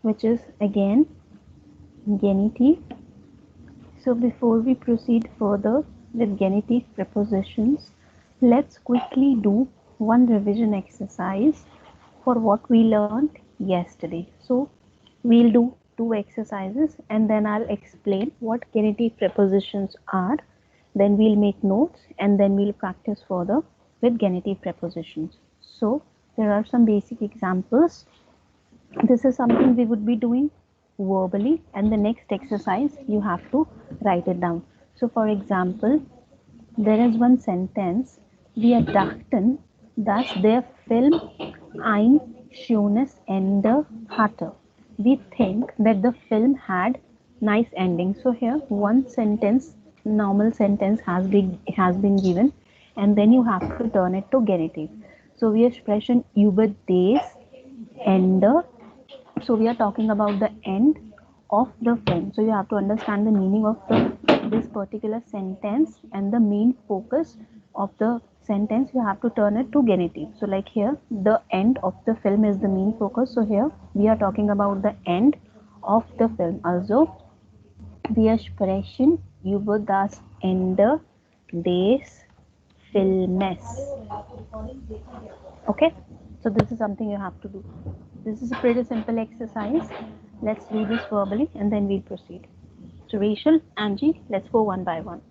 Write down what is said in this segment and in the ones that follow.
which is again genitive. So before we proceed further with genitive prepositions, let's quickly do one revision exercise for what we learned yesterday. So we'll do two exercises and then I'll explain what genitive prepositions are. Then we'll make notes and then we'll practice further with genitive prepositions. So there are some basic examples. This is something we would be doing verbally, and the next exercise you have to write it down. So for example, there is one sentence: wir dachten, dass der Film ein schönes Ende hatte. We think that the film had nice ending. So here one sentence, normal sentence has been given, and then you have to turn it to genitive. So wir sprechen über das Ende. So we are talking about the end of the film. So you have to understand the meaning of this particular sentence, and the main focus of the sentence you have to turn it to genitive. So like here, the end of the film is the main focus. So here we are talking about the end of the film. Also, wir sprechen über das Ende des Filmes. Okay, so this is something you have to do. This is a pretty simple exercise. Let's do this verbally and then we'll proceed. So Rachel, Angie, let's go one by one.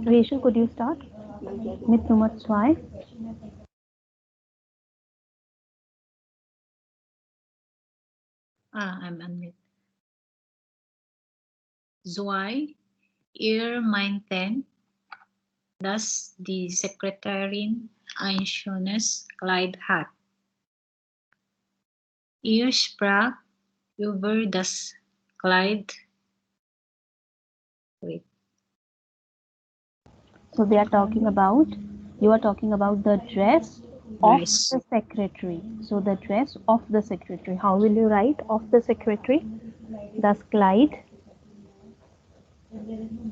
Rachel, could you start mit Nummer 2? I'm unmute. Zwei, ihr meinten, dass die Sekretärin ein schönes Kleid hat. Ihr sprach über das Kleid. Wait. So they are talking about, you are talking about the dress of the secretary. So the dress of the secretary. How will you write of the secretary? Das Kleid.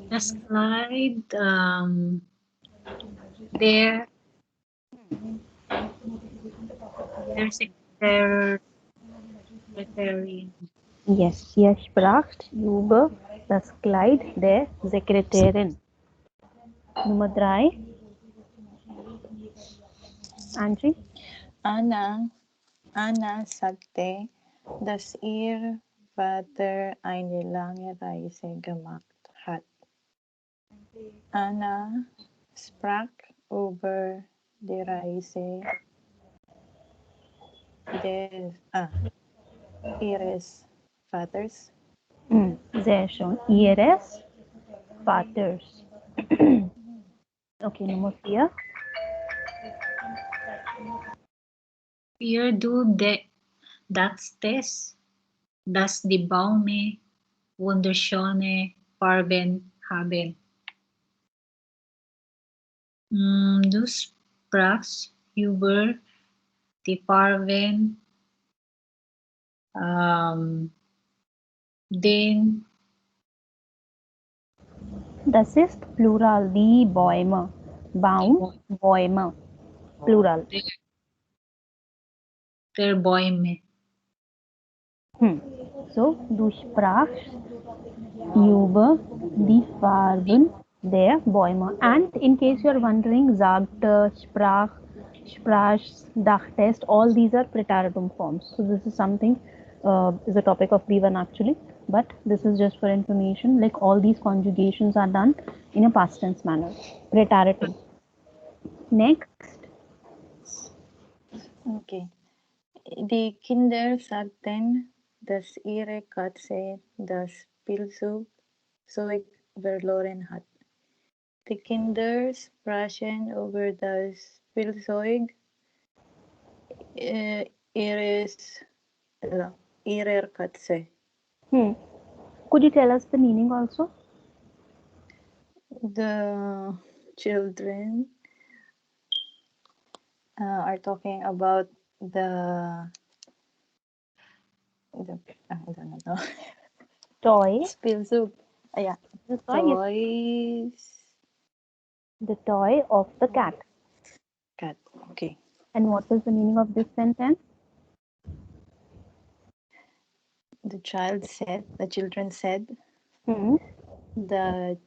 Das Kleid der Sekretärin. Yes, ihr spracht über das Kleid der Sekretärin. Nummer 3. Angie? Anna sagte, dass ihr Vater eine lange Reise gemacht hat. Anna sprach über die Reise ihres Vaters. Sehr schön. Ihres Vaters. Okay, Nummer 4. Ihr dachtest, dass die Bäume wunderschöne Farben haben. Du sprachst über die Farben den. Das ist Plural, die Bäume. Baum, Bäume. Plural. Der Bäume. So, du sprachst über die Farben der Bäume. And in case you are wondering, sagte, sprach, sprachst, dachtest, all these are preteritum forms. So this is something, is a topic of B1 actually, but this is just for information. Like all these conjugations are done in a past tense manner. Preteritum. Next. Okay. Die Kinder sagten, dass ihre Katze das Spielzeug verloren hat. Die Kinder sprachen über das Spielzeug ihrer Katze. Could you tell us the meaning also? The children are talking about the I don't know. Toy. Spielzeug. Yeah. The toy Toys. The toy of the cat. Okay. And what is the meaning of this sentence? The children said Hmm. that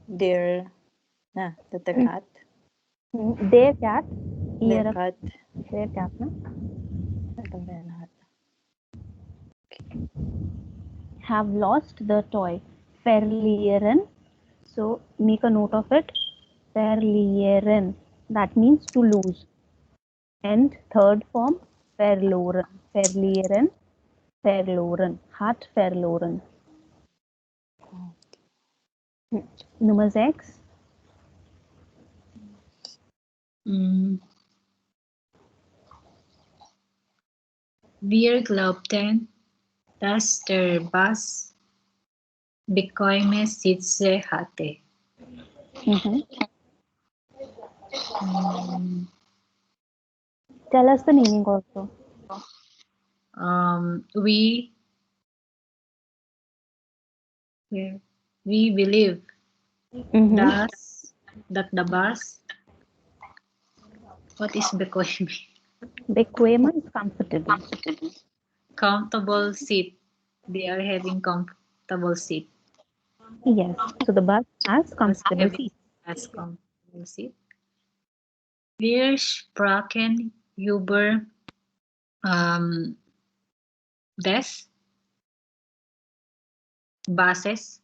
their that the cat Their cat, their ear cat their cat, na? ano ba yan lahat? Have lost the toy. Verlieren. So make a note of it. Verlieren. That means to lose. And third form, verloren. Verlieren, verloren. Hat verloren. Nummer 6. Mm. Wir glaubten, dass der Bus bequeme Sitze hatte. Mm-hmm. Mm. Tell us the meaning also. We believe Mm-hmm. that the bus, what is bequeme? Bequema is comfortable. Comfortable seat. They are having comfortable seat. Yes. So the bus has Was comfortable having seats. as comfortable seat. Wir sprachen über um, des Buses.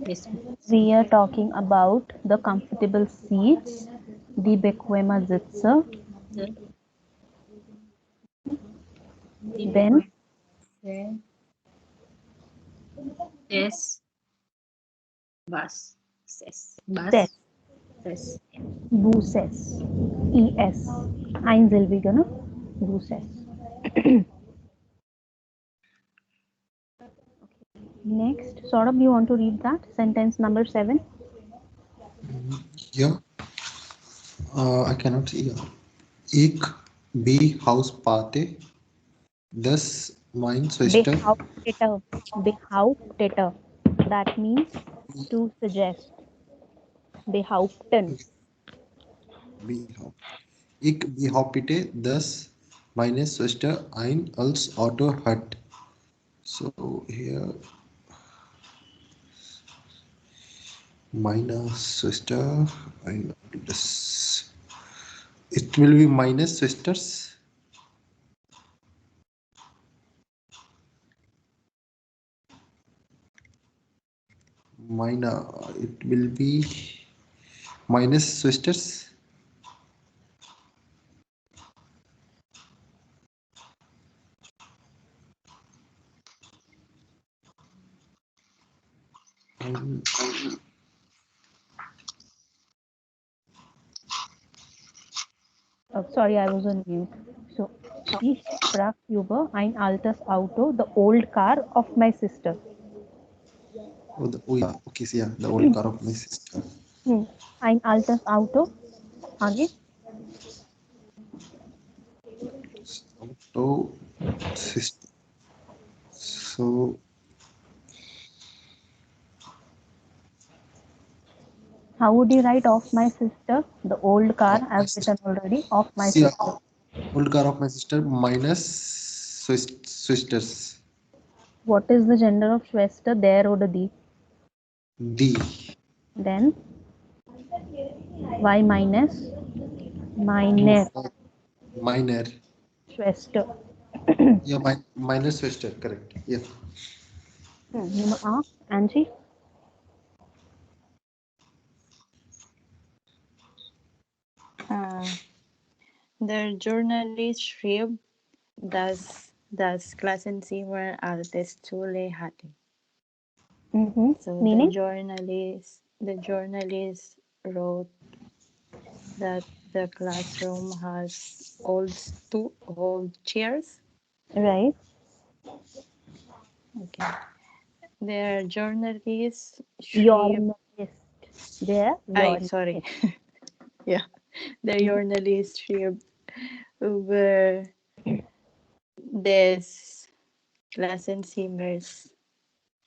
This We are talking about the comfortable seats, die bequemer Sitze. die Then bequeme des Buses. des Buses. Buses. ES. Einsilbige, ne? Buses. Next, Saurabh, you want to read that? Sentence number 7. Yeah, I cannot see. Ik be house party. Thus, mine sister Behaupteter. Behaupteter. That means to suggest. Behaupten. be ik behaupte, thus meine sister ein als Auto hat. So here, meine sister ein this. It will be minus sisters. Mine, it will be minus sisters. And Oh, sorry, I was on mute. So, ich sprach über ein altes Auto, the old car of my sister. oh yeah, okay, so yeah, the old car of my sister. Ein altes Auto. आगे. Auto sister. So How would you write of my sister? The old car, of my I've sister. written already, of my Yeah, sister. old car of my sister minus sisters. What is the gender of Schwester? There or the? D. Then, why minus? Minor. Minor. Schwester. Yeah, minor sister. Correct. Yeah. Nummer A, Angie. Der Journalist schrieb, dass das Klassenzimmer altes Stühle hatte. So Meaning? the journalist wrote that the classroom has old chairs. Right. Okay. The journalist Your schrieb, There, your sorry. Yeah. The journalist schrieb über des Klassenzimmers.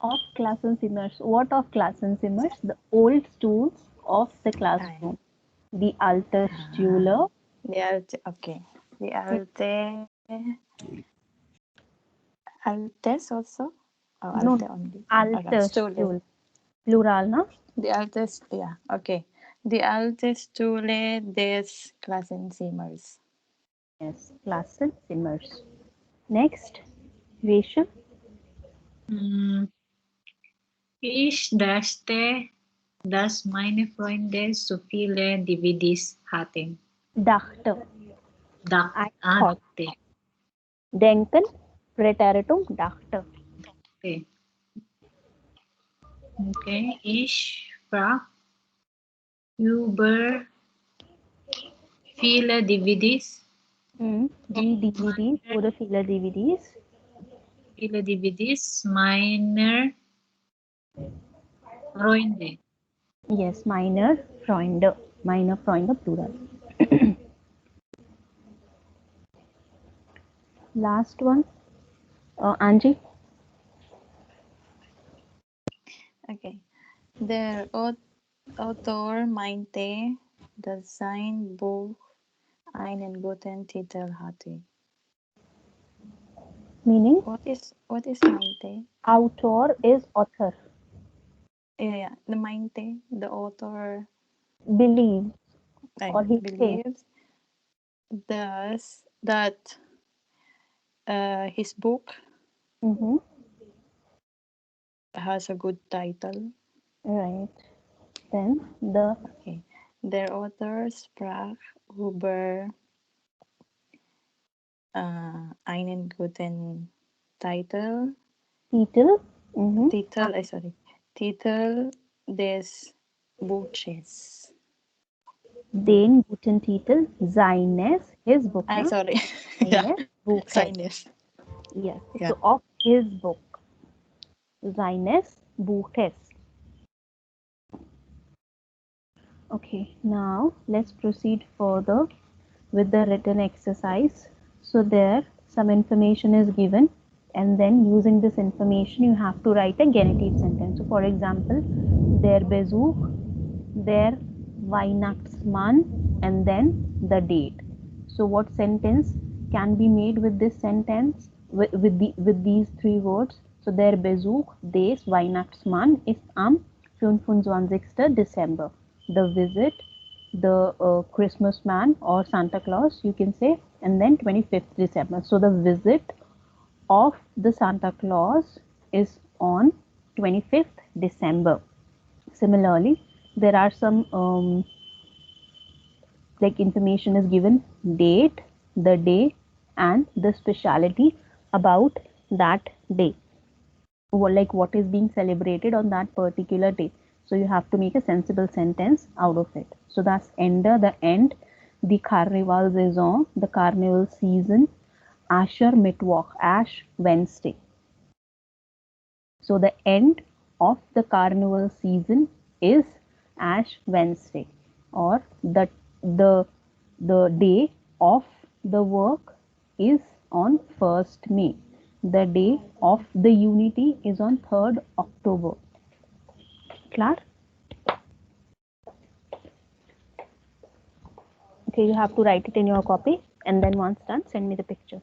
Of Klassenzimmers. What of Klassenzimmers? The old stools of the classroom. the alte Stühle, The alte, okay. The alte, altes also? Oh, no, alte only. Alright, alte Stule. Stühle, plural, na? The altes, yeah, okay. The alte Stule des Klassenzimmers. Yes, Klassenzimmers. Next, Resham, Mm, Ich dachte, dass meine Freunde so viele DVDs hatten. dachte, Da, I thought. dachte. Denken, Präteritum, dachte. Okay. Okay. Ich sprach über viele DVDs. Die DVDs oder viele DVDs. Viele DVDs meiner Freunde. Yes, meine Freunde, plural. Last one, Angie. Okay. Der Autor meinte, dass sein Buch einen guten Titel hatte. Meaning, What is meinte? author is author. Yeah, the meinte, the author Believes like or he thinks. believes that his book Mm-hmm. has a good title. Right. Then the Okay. Der Autor sprach über einen guten title. Mm-hmm. Titel des Buches. Den guten Titel seines, his book, na? Sorry. Yeah. Seines Buches. Seines. Yes. Yeah. So of his book. Seines Buches. Okay, now let's proceed further with the written exercise. So there some information is given and then using this information you have to write a genitive sentence. So for example, der Besuch, der Weihnachtsmann and then the date. So what sentence can be made with this sentence with these three words? So der Besuch des Weihnachtsmann ist am 25. Dezember. The visit, the Christmas man or Santa Claus, you can say, and then 25th December. So the visit of the Santa Claus is on 25th December. Similarly, there are some like information is given, date, the day, and the speciality about that day. Like what is being celebrated on that particular day. So you have to make a sensible sentence out of it. So that's ender, the end, the carnival saison, the carnival season, Asher Mittwoch, Ash Wednesday. So the end of the carnival season is Ash Wednesday, or the day of the work is on 1st May. The day of the unity is on 3rd October. Clear? Okay, you have to write it in your copy and then once done, send me the picture.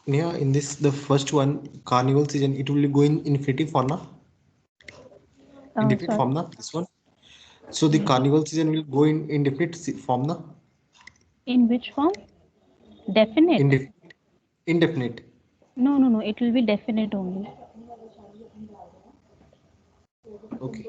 Yeah, in this the first one, carnival season, it will go in infinitive form, na? Indefinite Sorry. form, na? This one. So the Yes. carnival season will go in indefinite form, na? In which form? Definite. Indefinite. Indefinite. No, no, no. It will be definite only. Okay.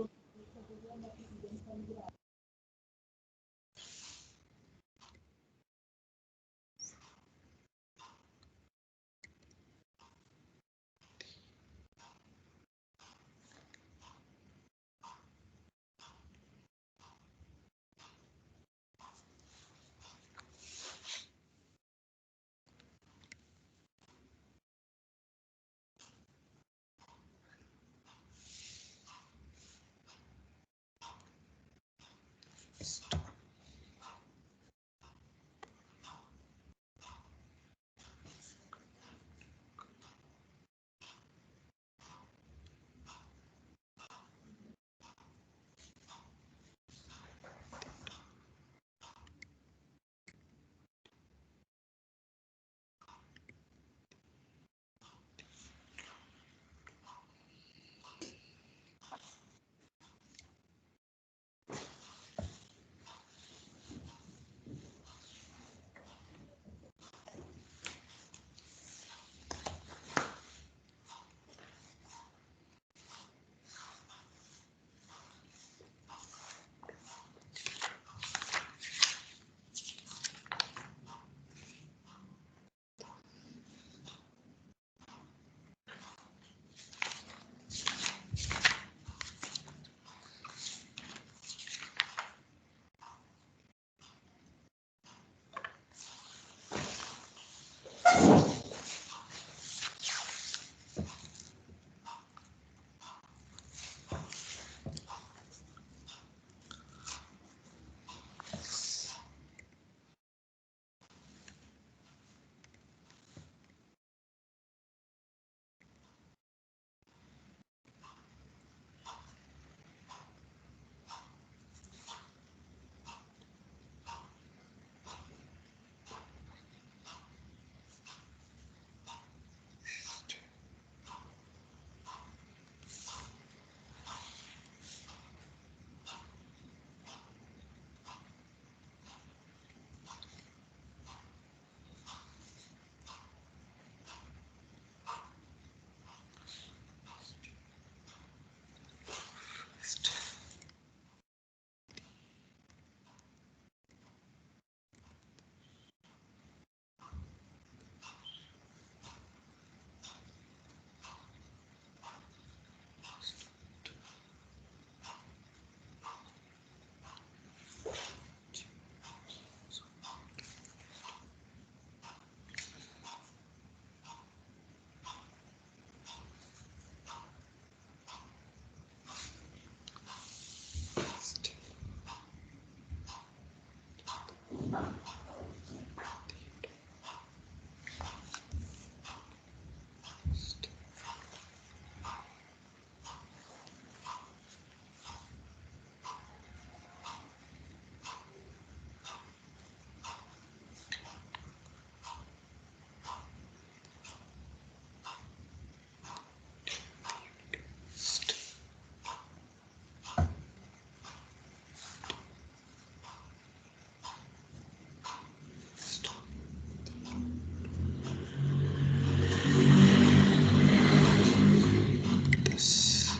Yes.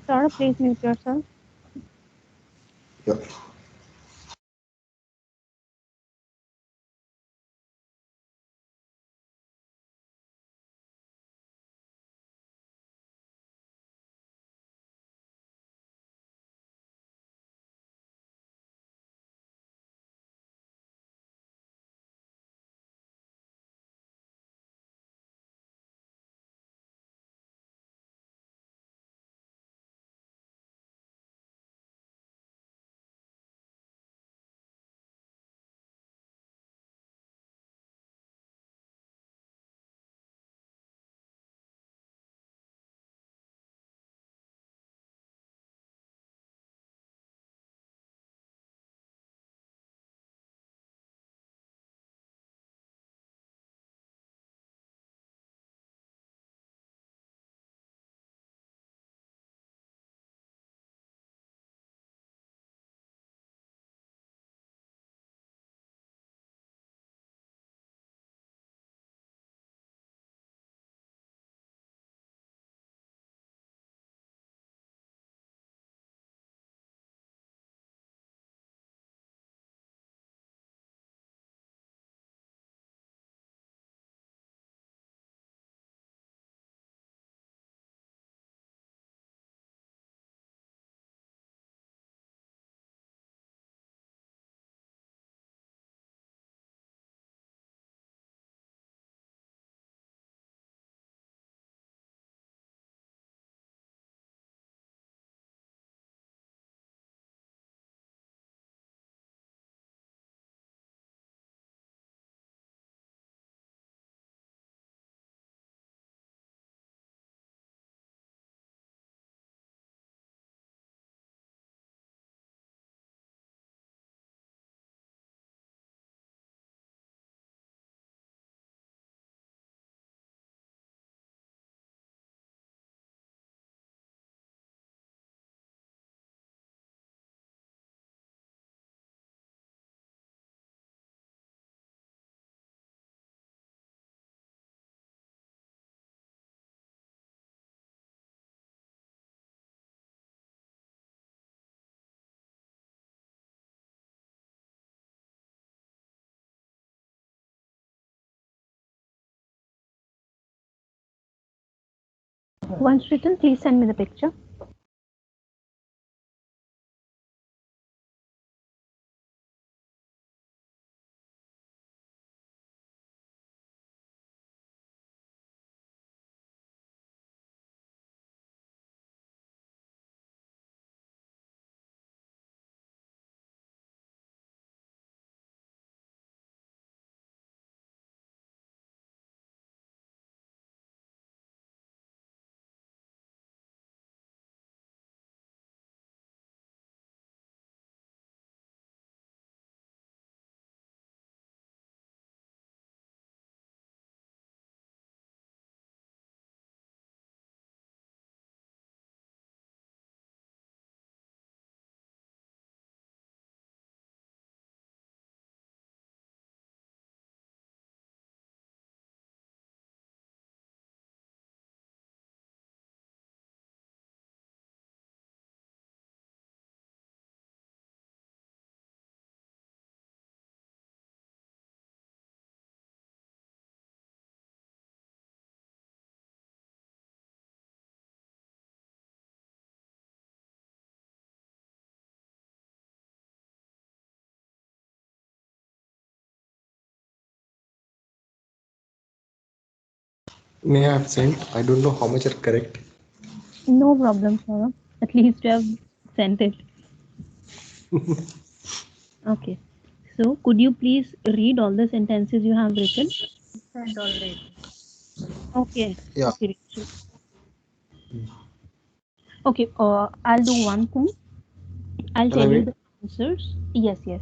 Saurabh, please mute yourself. Yeah. Once written, please send me the picture. May I have sent? I don't know how much are correct. No problem, Saurabh. At least you have sent it. Okay. So, could you please read all the sentences you have written? Sent already. Okay. Yeah. Okay, Rachel. Okay. I'll do one thing. I'll Shall I tell you wait? the answers. Yes, yes.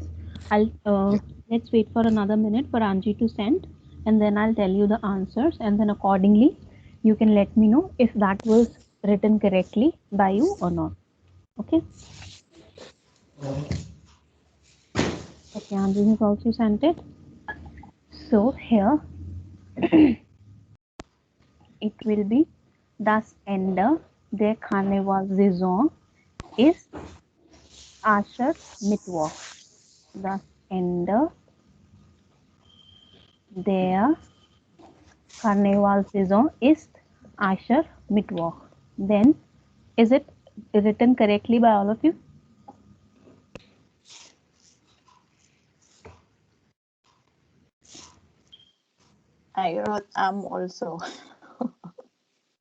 I'll Yeah. let's wait for another minute for Anji to send, and then I'll tell you the answers, and then accordingly, you can let me know if that was written correctly by you or not. Okay. Okay, Anji has also sent it. So here it will be das Ende der Karnevalsaison ist Aschermittwoch. Das Ende der Karnevalsaison ist Aschermittwoch. Then, is it written correctly by all of you? I wrote also.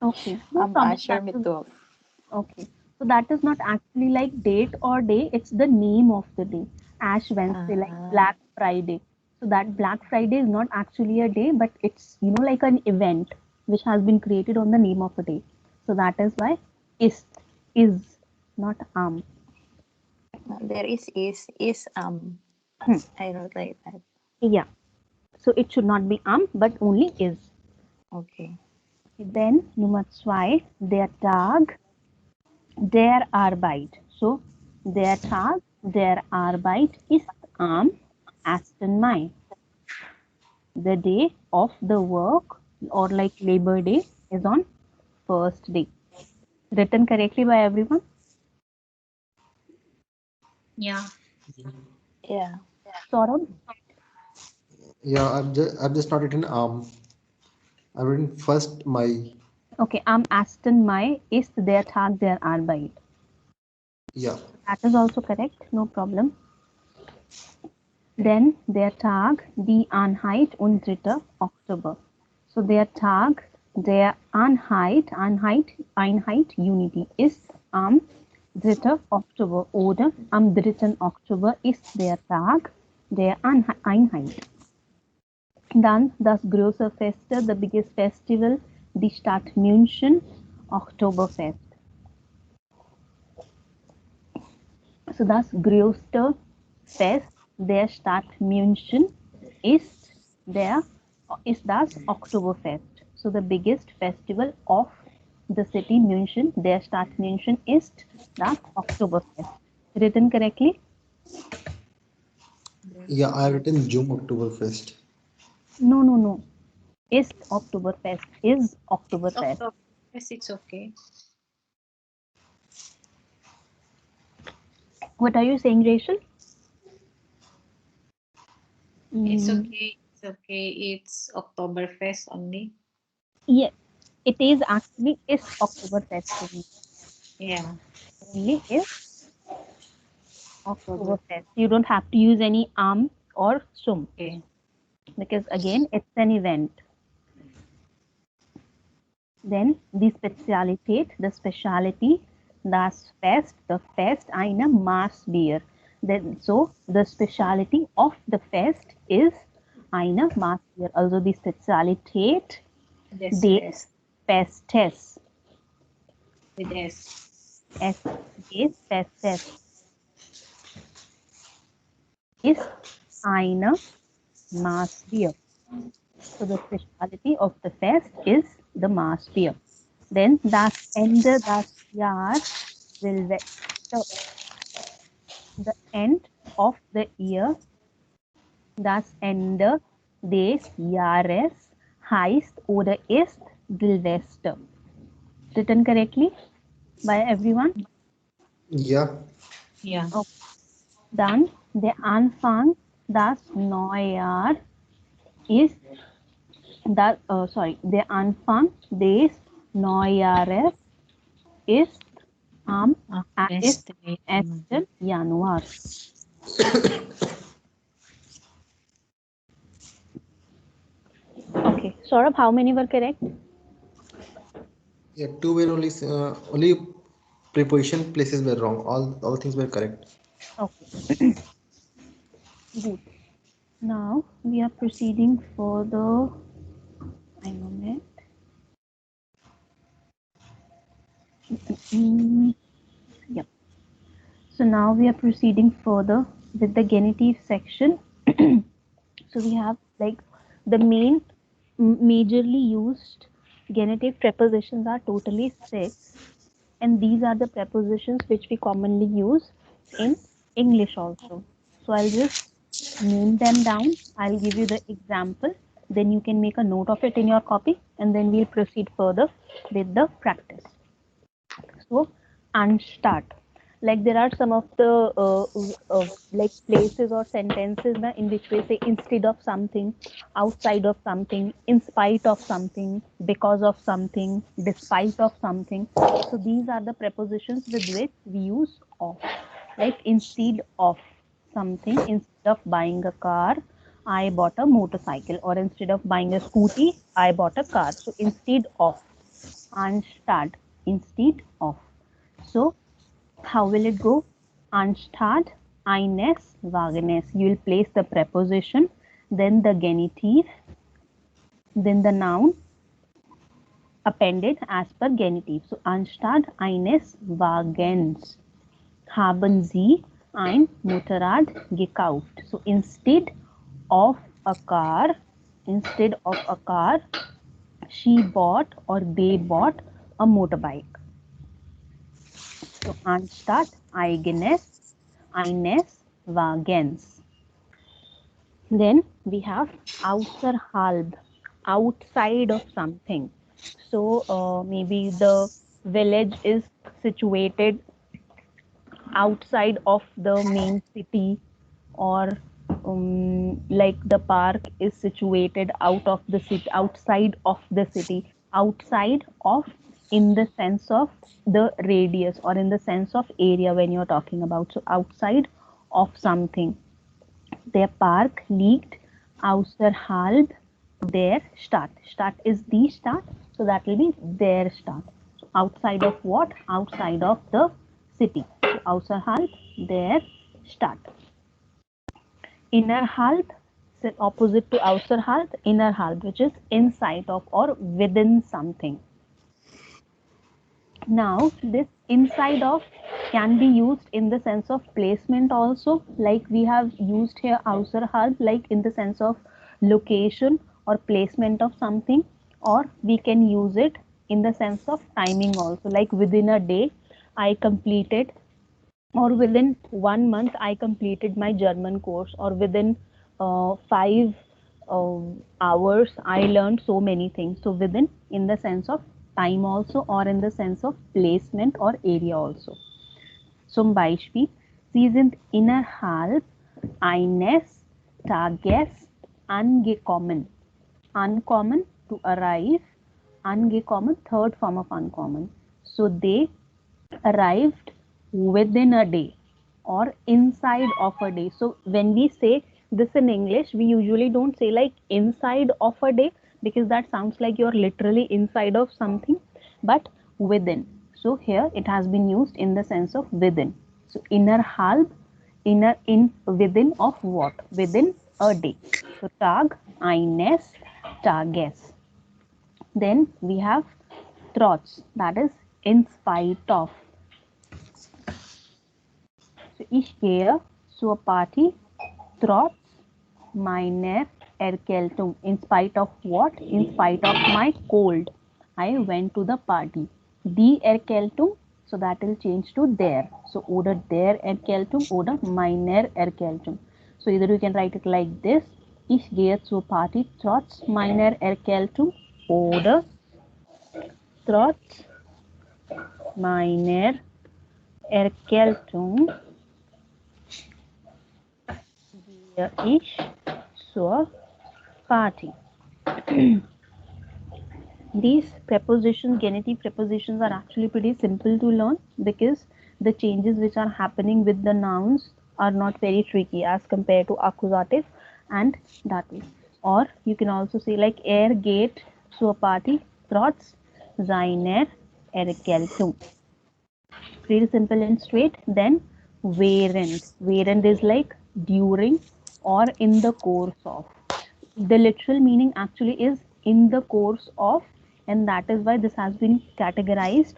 Okay, no problem. Asher Mitov. Okay. So that is not actually like date or day, it's the name of the day. Ash Wednesday, like Ah, Black Friday. So that Black Friday is not actually a day, but it's like an event which has been created on the name of a day. So that is why is not there is. Hmm. I wrote like that. Yeah. So it should not be but only is. Okay. Then Nummer zwei, der Tag der Arbeit. So der Tag der Arbeit ist am 1. Mai. The day of the work or like Labor Day is on first day. Written correctly by everyone? Yeah. Yeah. Saurabh? Yeah. I've just not written I've written first my. Okay, am 1. Mai ist der Tag der Arbeit. Yeah. That is also correct, no problem. Then der Tag, die Einheit und 3. Oktober. So der Tag der Einheit, Unity ist am 3. Oktober oder am 3. Oktober ist der Tag der Einheit. Dann das große Feste, the biggest festival, die Stadt München, Oktoberfest. So das größte Fest der Stadt München ist das Oktoberfest. So the biggest festival of the city München, der Stadt München ist das Oktoberfest. Written correctly? Yeah. I've written June Oktoberfest. No, no, no. Ist Oktoberfest. Is It's Oktoberfest. October. Yes, it's okay. What are you saying, Rachel? It's Mm, okay. It's okay. It's Oktoberfest only. yes. It is actually ist Oktoberfest. Yeah. Only ist October. Oktoberfest. You don't have to use any am or sum Okay. because again it's an event. Then the speciality, das Fest, the fest, eine Maßbier. Then so the speciality of the fest is eine Maßbier. Also die Spezialität Yes, des yes. Festes. With S. Es des Festes ist eine Maßbier. So the speciality of the fest is the Maßbier. Then das Ende das Jahr Silvester. The end of the year, das Ende des Jahres heißt oder ist Silvester. Written correctly by everyone? Yeah. Yeah. Okay. Dann der Anfang, das Neujahr ist der Anfang des Neujahres ist am Best way. 1. Januar. Okay, Saurabh, how many were correct? Yeah, two were only preposition places were wrong. All things were correct. Okay, good. Now we are proceeding further. A moment. Yep. So now we are proceeding further with the genitive section. So we have like the main majorly used genitive prepositions are totally six, and these are the prepositions which we commonly use in English also. So I'll just name them down. I'll give you the example. Then you can make a note of it in your copy, and then we'll proceed further with the practice. So, Anstatt. Like there are some of the like places or sentences in which we say instead of something, outside of something, in spite of something, because of something, despite of something. So these are the prepositions with which we use of. Like instead of something, instead of buying a car, I bought a motorcycle, or instead of buying a scooty, I bought a car. So instead of, anstatt, instead of. So how will it go? Anstatt eines Wagens. You will place the preposition, then the genitive, then the noun appended as per genitive. So anstatt eines Wagens haben Sie ein Motorrad gekauft. So of a car, instead of a car, she bought or they bought a motorbike. So anstatt eines Wagens. Then we have außerhalb, outside of something. So maybe the village is situated outside of the main city, or like the park is situated out of the city, outside of the city, outside of in the sense of the radius or in the sense of area when you're talking about. So outside of something. Der Park liegt außerhalb der Stadt. Stadt is the Stadt, so that will be their Stadt. So outside of what? Outside of the city. So außerhalb der Stadt. Innerhalb is opposite to außerhalb. Innerhalb, which is inside of or within something. Now, this inside of can be used in the sense of placement also, like we have used here außerhalb, like in the sense of location or placement of something, or we can use it in the sense of timing also, like within a day I completed, or within 1 month I completed my German course, or within 5 hours I learned so many things. So within in the sense of time also, or in the sense of placement or area also. Zum Beispiel, Sie sind innerhalb eines Tages angekommen. Ankommen, to arrive. uncommon, third form of uncommon. So they arrived within a day or inside of a day. So when we say this in English, we usually don't say like inside of a day because that sounds like you're literally inside of something, but within. So here it has been used in the sense of within. So inner halb, inner in within of what? Within a day. So tag, eines, tages. Then we have trots, that is in spite of. So ich gehe zur Party trotz meiner Erkältung. In spite of what? In spite of my cold. I went to the party. Die Erkältung, so that will change to der. So oder der Erkältung oder meiner Erkältung. So either you can write it like this. Ich gehe zur Party trotz meiner Erkältung oder trotz meiner Erkältung gehe ich zur Party. These prepositions, genitive prepositions, are actually pretty simple to learn because the changes which are happening with the nouns are not very tricky as compared to accusative and dative. Or you can also say like er geht zur Party trotz seiner Erkältung. Pretty simple and straight. Then während. Während is like during or in the course of. The literal meaning actually is in the course of, and that is why this has been categorized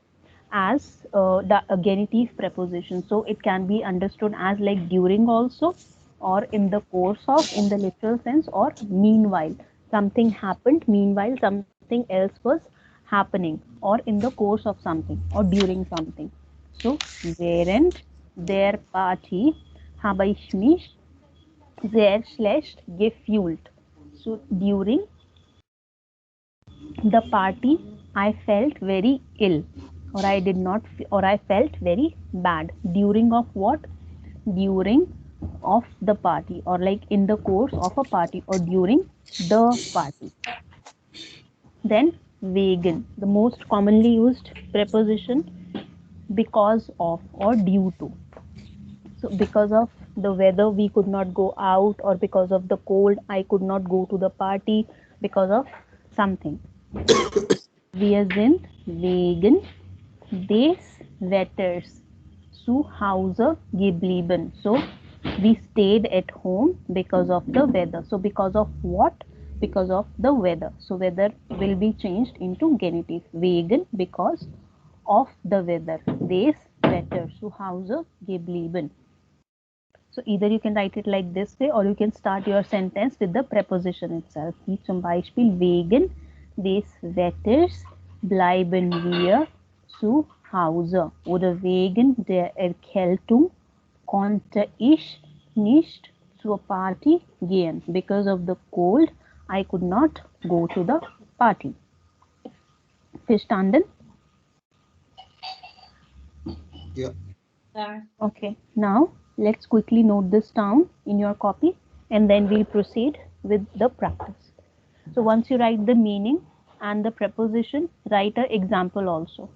as the genitive preposition. So it can be understood as like during also, or in the course of in the literal sense, or meanwhile something happened, meanwhile something else was happening, or in the course of something or during something. So während der Party habe ich mich sehr schlecht gefühlt. So during the party, I felt very ill, or I did not, or I felt very bad. During of what? During of the party, or like in the course of a party, or during the party. Then vegan, the most commonly used preposition, because of or due to. So because of the weather we could not go out, or because of the cold I could not go to the party, because of something. Wir sind wegen des Wetters zu Hause geblieben. So we stayed at home because of the weather. So because of what? Because of the weather. So weather will be changed into genitive. Wegen, because of the weather. Des Wetters zu Hause geblieben. So either you can write it like this way, or you can start your sentence with the preposition itself. Wie zum Beispiel wegen des Wetters bleiben wir zu Hause. Oder wegen der Erkältung konnte ich nicht zur Party gehen. Because of the cold, I could not go to the party. Verstanden? Yeah. Okay, now let's quickly note this down in your copy, and then we'll proceed with the practice. So once you write the meaning and the preposition, write an example also.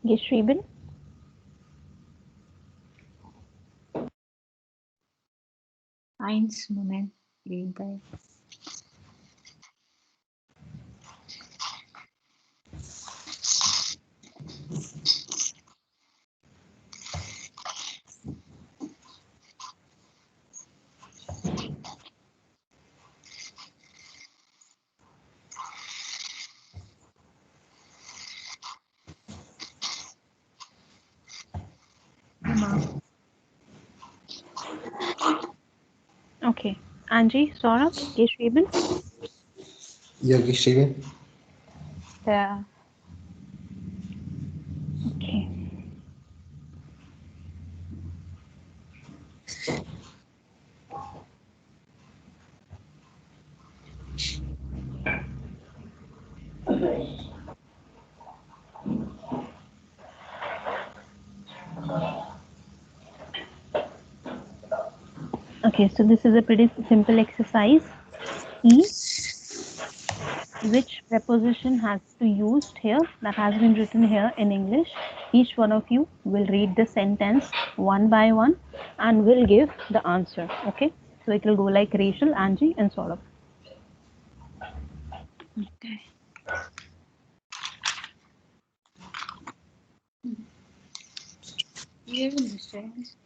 Geschrieben. Eins, Moment. Weekday. Okay. Angie, Saurabh, geschrieben. Ja, geschrieben. Yeah. Okay. Okay, so this is a pretty simple exercise. E, which preposition has to used here that has been written here in English. Each one of you will read the sentence one by one and will give the answer. Okay, so it will go like Rachel, Angie, and Saurabh. Okay. Here it says,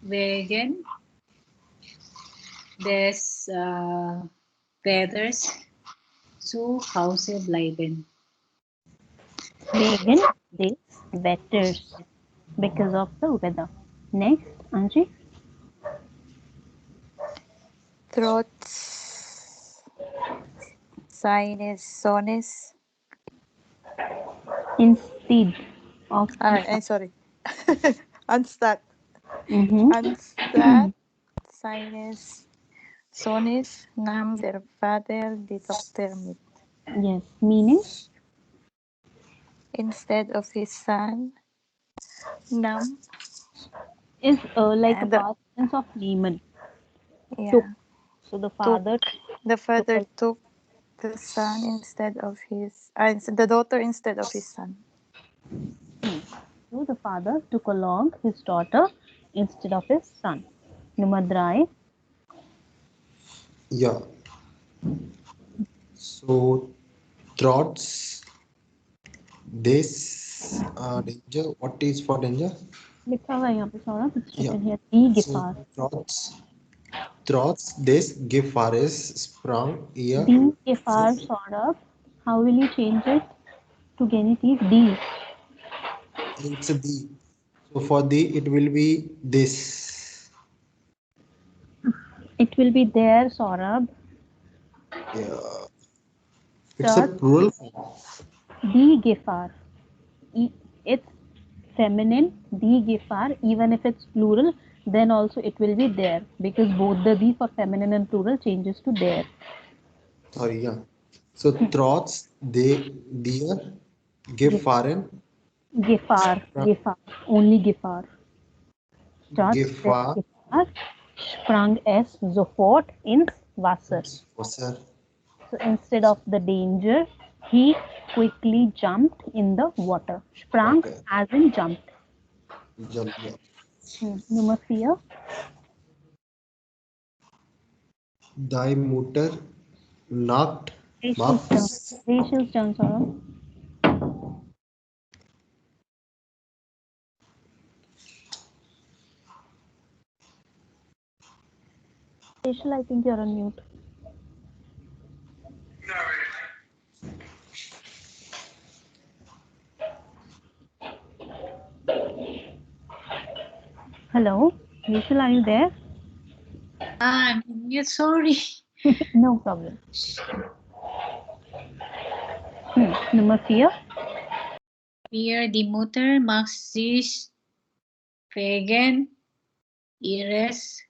wegen des Wetters zu Hause bleiben. Wegen des Wetters, because of the weather. Next, Angie. Trotz seines Sohnes. Instead of. Sorry. Anstatt. Mhm. Anstatt seines Sohnes nahm der Vater die Tochter mit. Yes, meaning Instead of his son, nam. is like a And the, past tense of nehmen. Took. yeah, So the took. father The took father a, took the son instead of his, the daughter instead of his son. so the father took along his daughter instead of his son. Nummer 3. Ja. So, thoughts, this danger. What is for danger? लिखा हुआ है यहाँ पे Saurabh. It's Yeah. written here. Die So, Gefahr. trotz des Gefahres sprang ihr. Die Gefahr, Saurabh. How will you change it to genitive? Die. It's the. So, for the, it will be this. It will be there, Saurabh. Yeah. It's a Start. plural form. Die Gefahr. It's feminine. Die Gefahr. Even if it's plural, then also it will be there because both the die for feminine and plural changes to there. Sorry, yeah. So, trotz der Gefahren Gefahr. sprang, Gefahr. Only Gefahr. Statt des Gefahr Gefahr sprang es sofort ins Wasser. ins Wasser. So instead of the danger, he quickly jumped in the water. Sprang Water. as in jumped. Jump, yeah. Nummer 4. Die Mutter nacht Rachel's turn. macht Rachel's turn, Saurabh. Rachel, I think you're on mute. Hello, Rachel, are you there? I'm mute, sorry. No problem. Nummer 4. Wir die Mutter macht sich wegen ihres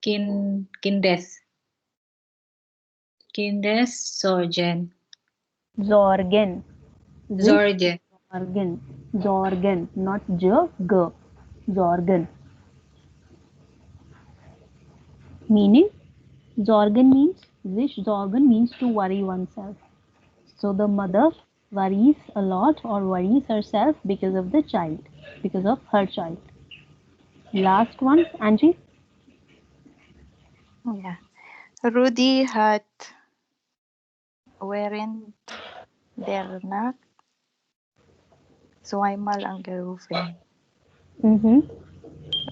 Kindes Sorgen. Zorgen. Sorge. Zorgen. Zorgen. Not J, G. Zorgen. Meaning Sorgen means to worry oneself. So the mother worries a lot or worries herself because of the child, because of her child. Last one, Angie. Yeah. Rudy hat während der Nacht zweimal angerufen. Mm-hmm.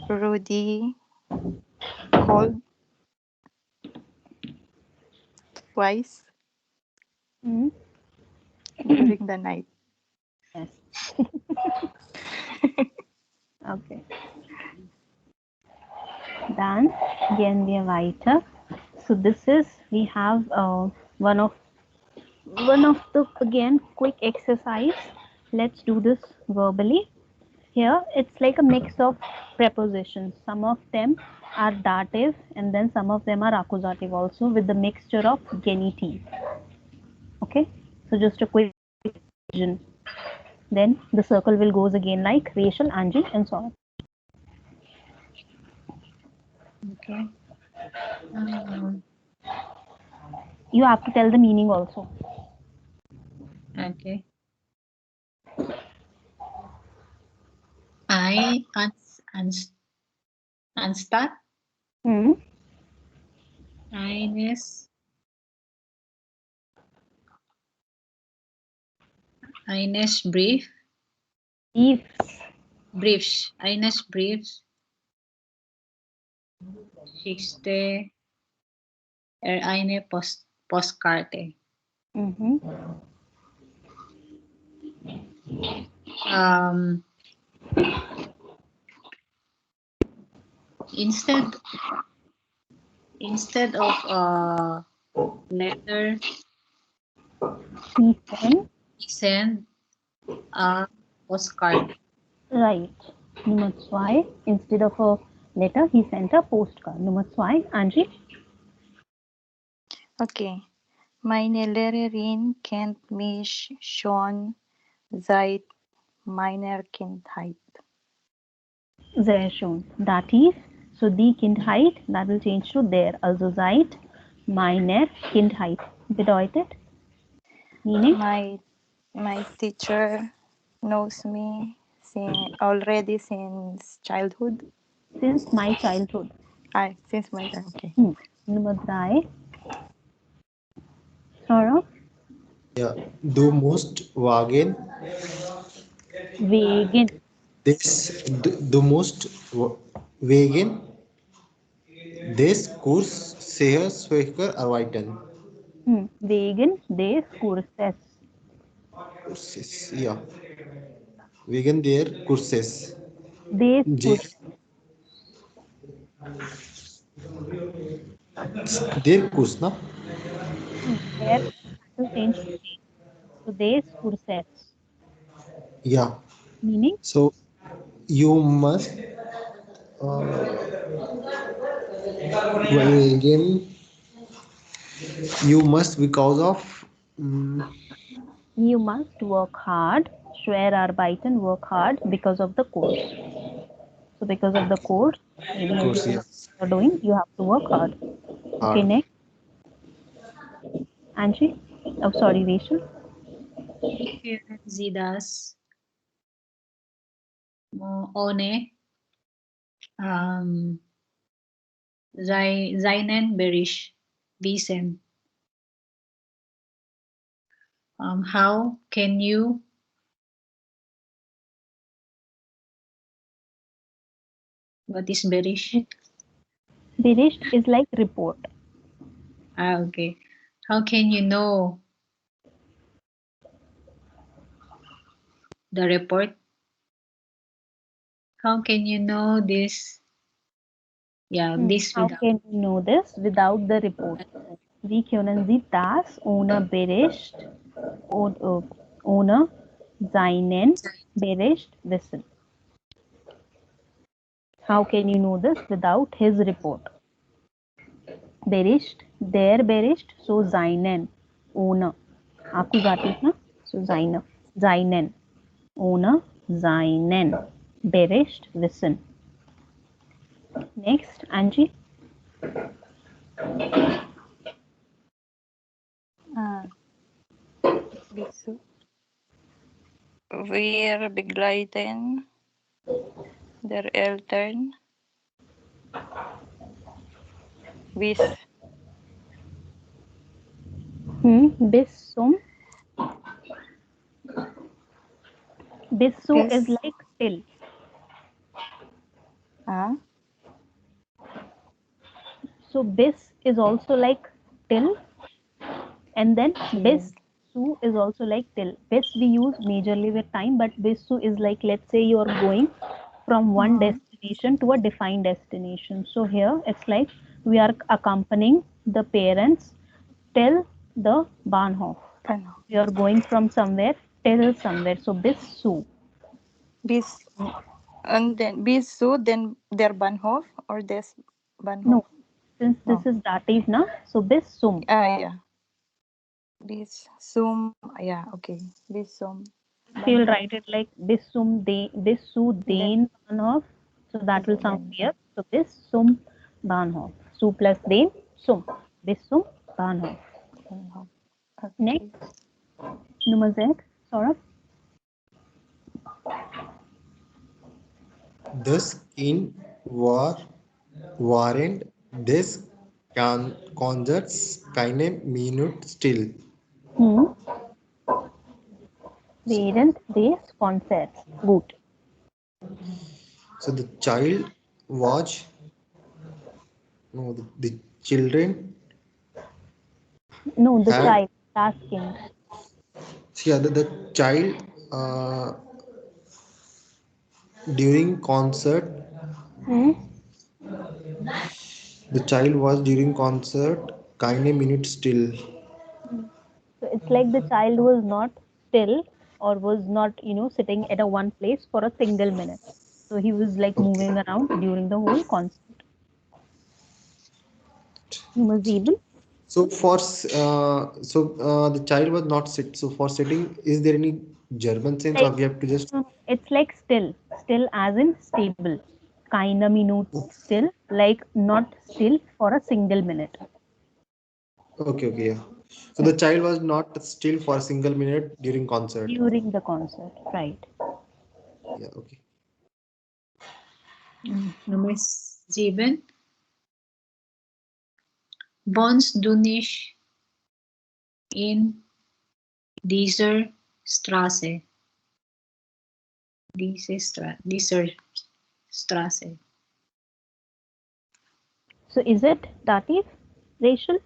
Rudy called twice Mm-hmm. during the night. Yes. Okay. Dann gehen wir weiter. So this is we have one of the again quick exercise. Let's do this verbally. Here it's like a mix of prepositions. Some of them are dative and then some of them are accusative also with the mixture of genitive. Okay, so just a quick revision. Then the circle will goes again like Rachel, Angie, and so on. Okay. Um, You have to tell the meaning also. okay. I anstatt Hmm. eines Brief If eines Briefs schickte eine Postkarte. mm-hmm. Um, instead of a letter, He sent he sent a postcard. right. Nummer zwei, instead of a letter, he sent a postcard. Nummer zwei, Angie. Okay. Meine Lehrerin kennt mich schon seit meiner Kindheit. Sehr schön. Dativ. So die Kindheit, that will change to there. Also seit meiner Kindheit. Bedeutet? Meaning? My teacher knows me already since childhood. Since my childhood. Since my time. Okay. Nummer drei. Saurabh. Yeah, do most wagen Wegen. do most wagen this Kurs sehr schwieriger arbeiten. Wegen des Kurses. Courses, yeah, wegen their courses. Des J- Kurses. their course, na? There will change to des. So des Kurses. Yeah. Meaning? So you must wagen. You must because of You must work hard. Schwerarbeiten, work hard because of the course. So because of the course, maybe course, because yeah. of what you're doing, you have to work hard. Okay, Hard. next. Angie? Oh, sorry, Rachel. Führen Sie das ohne um, seinen Bericht wissen? How can you what is Bericht? Bericht is like report. Okay. How can you know the report? How can you know this? Yeah, this How without. can you know this without the report? Wie können Sie das ohne Bericht ohne seinen Bericht wissen? How can you know this without his report? Bericht, der Bericht, so seinen, ohne. Akkusativ, na? So seinen, ohne seinen Bericht wissen. Next, Angie. Ah, bisu. Wir begleiten der Eltern bis Bis zum. Bis zu is bis. like till. Ah, So bis is also like till, and then bis till. su is also like till. Bis we use majorly with time, but bis su is like, let's say you are going from one destination to a defined destination. So here it's like we are accompanying the parents till the Bahnhof. Ano? We are going from somewhere till somewhere. So bis su. Bis. And then bisu, then der Bahnhof or des No, Bahnhof? since this No. is dative na, so bis sum. Ah, yeah. Bis sum. Yeah, okay. Bis sum. If you'll Bahnhof. write it like bis su Then, den Bahnhof, so that will sound then weird. So bis sum Bahnhof. Su plus den sum. Bis sum Bahnhof. Bahnhof. Next, Okay. Nummer 6, Saurabh. Das Kind war während des Konzerts keine Minute still. Hmm. Während des Konzerts. Gut. So the child was no the children No, the had child asking. see the child during concert Hmm. the child was during concert keine minute still. So it's like the child was not still or was not, sitting at a one place for a single minute. So he was like Okay. moving around during the whole concert. Nummer 7. So the child was not sit. So for sitting, is there any German sense or Like, we have to just it's like still as in stable. Keine Minute still, like not still for a single minute. okay, okay, yeah. So the child was not still for a single minute during concert. During the concert, right? Yeah, okay. Nummer 7. Wohnst du nicht in dieser Straße? Dieser Straße. So is it dative, Rachel?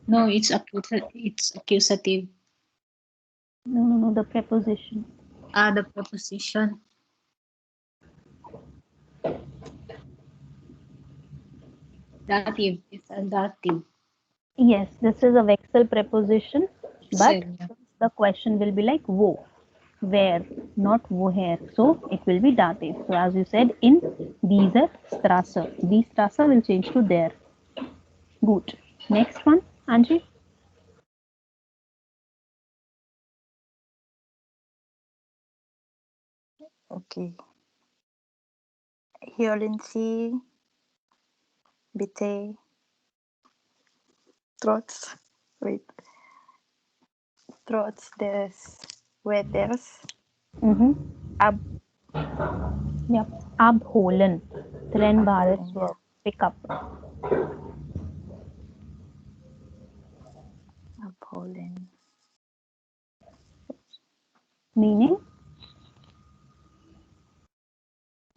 No, it's accusative. No, the preposition. The preposition. Dative. It's a dative. Yes, this is a vexel preposition, but Excel, yeah. the question will be like wo, where, not woher. So it will be dative. So as you said, in dieser Straße, die Straße will change to there. Good. Next one, Anji. Okay. Hören Sie bitte trotz, wait, trotz des Wetters Mm-hmm. ab, Yep. Abholen. Trennbares abholen. verb. Pick up. Abholen. Meaning,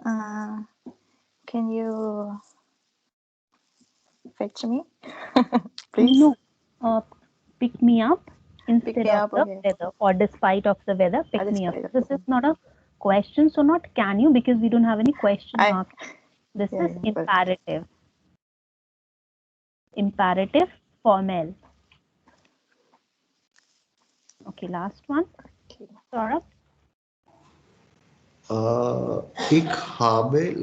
Uh, can you fetch me, please? no, pick me up Pick instead me of up. the Okay. weather, or despite of the weather, pick me up. Despite. This is not a question, so not can you, because we don't have any question I mark. This yeah, is yeah, but imperative. Imperative formal. Okay, last one. okay. Saurabh. Ich habe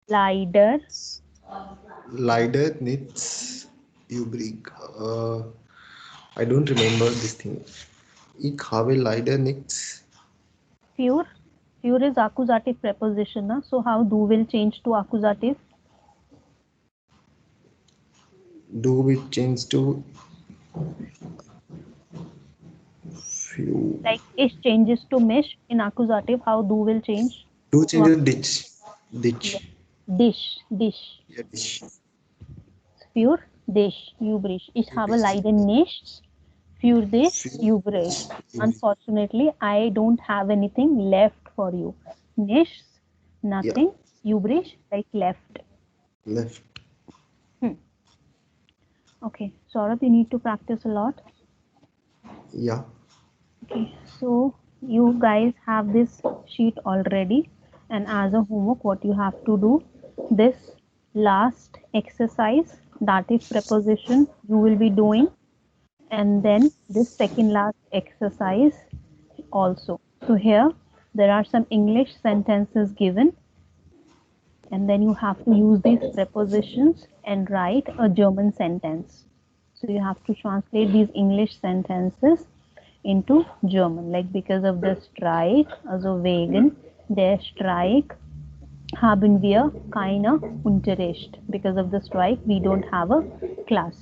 Leider. leider nichts übrig. I don't remember this thing. Ich habe leider nichts. Für. Für is accusative preposition. Na? So how do will change to accusative? Do we change to few? Like ish changes to mish in accusative. How do will change Do to change to ditch. Ditch. yes. Dish. Yeah, ditch. Für dich übrig. Ich habe Ditch. leider nichts für dich Few. übrig. Unfortunately, I don't have anything left for you. Nichts, Yeah. nothing. Übrig, like left. Left. Hmm. Okay, Saurabh, you need to practice a lot. Yeah. Okay, so you guys have this sheet already, and as a homework, what you have to do, this last exercise, dative preposition, you will be doing, and then this second last exercise also. So here there are some English sentences given, and then you have to use these prepositions and write a German sentence. So you have to translate these English sentences into German, like because of the strike, also wegen der Streik haben wir keine Unterricht. Because of the strike, we don't have a class.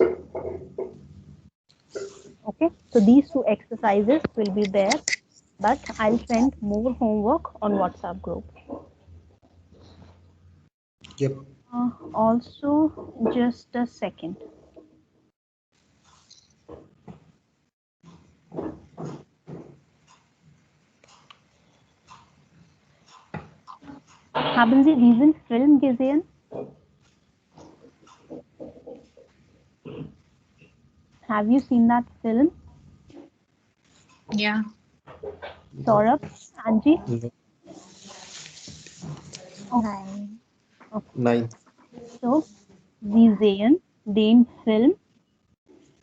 Okay, so these two exercises will be there, but I'll send more homework on WhatsApp group. Yep. Also, just a second. Haben Sie diesen Film gesehen? Have you seen that film? Yeah. Saurabh, Angie? No. Nein. Okay. Ninth. So, Sie sehen den Film,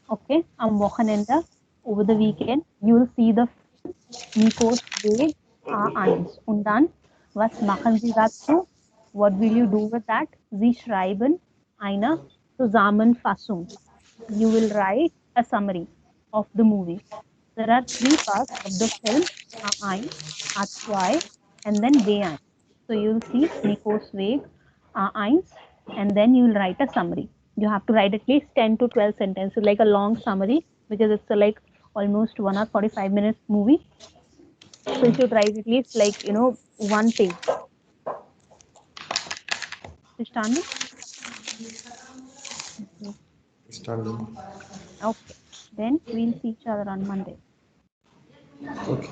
okay, am Wochenende, over the weekend. You will see the film Nikos Weg A1. Und dann, was machen Sie dazu? What will you do with that? Sie schreiben eine Zusammenfassung. You will write a summary of the movie. There are three parts of the film, A1, A2, and then B1. So you'll see Nikos Weg, A1, and then you'll write a summary. You have to write at least 10 to 12 sentences, like a long summary, because it's a, like almost 1 hour 45 minutes movie. So you should write at least like, one page. Understand me? Standing. Okay. Then we'll see each other on Monday. Okay.